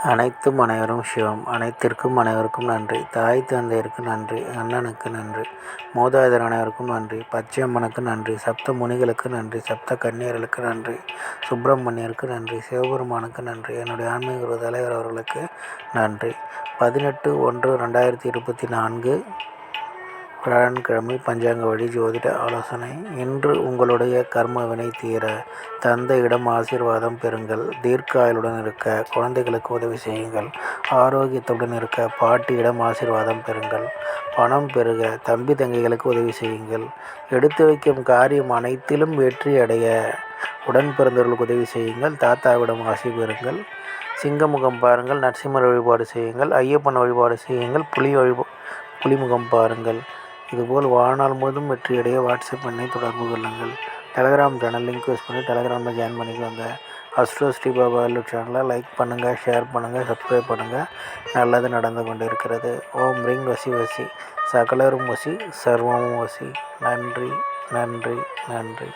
அனைத்தும் அனைவரும் சிவம். அனைத்திற்கும் அனைவருக்கும் நன்றி. தாய் தந்தையருக்கு நன்றி. அண்ணனுக்கு நன்றி. மூதாதையர் அனைவருக்கும் நன்றி. பச்சையம்மனுக்கு நன்றி. சப்த முனிகளுக்கு நன்றி. சப்த கன்னியர்களுக்கு நன்றி. சுப்பிரமணியருக்கு நன்றி. சிவபெருமானுக்கு நன்றி. என்னுடைய ஆன்மீக குரு தலைவர் அவர்களுக்கு நன்றி. 18/1/2024 வியாழக்கிழமை பஞ்சாங்க வழி ஜோதிட ஆலோசனை. இன்று உங்களுடைய கர்ம வினை தீர தந்தையிடம் ஆசீர்வாதம் பெறுங்கள். தீர்க்காயுளுடன் இருக்க குழந்தைகளுக்கு உதவி செய்யுங்கள். ஆரோக்கியத்துடன் இருக்க பாட்டியிடம் ஆசீர்வாதம் பெறுங்கள். பணம் பெருக தம்பி தங்கைகளுக்கு உதவி செய்யுங்கள். எடுத்து வைக்கும் காரியம் அனைத்திலும் வெற்றி அடைய உடன் பிறந்தவர்களுக்கு உதவி செய்யுங்கள். தாத்தாவிடம் ஆசி பெறுங்கள். சிங்கமுகம் பாருங்கள். நரசிம்மர் வழிபாடு செய்யுங்கள். ஐயப்பன் வழிபாடு செய்யுங்கள். புலிமுகம் பாருங்கள். இதுபோல் வாழ்நாள் முழுவதும் வெற்றியடைய வாட்ஸ்அப் எண்ணை தொடர்பு கொள்ளுங்கள். டெலகிராம் சேனல் லிங்க் யூஸ் பண்ணி டெலகிராமில் ஜாயின் பண்ணிக்கோங்க. அஸ்ட்ரோ ஸ்ரீ பாபா சேனலை லைக் பண்ணுங்கள், ஷேர் பண்ணுங்கள், சப்ஸ்கிரைப் பண்ணுங்கள். நல்லது நடந்து கொண்டு இருக்கிறது. ஓம் ரீங் வசி வசி, சகலரும் வசி, சர்வமும் வசி. நன்றி, நன்றி, நன்றி.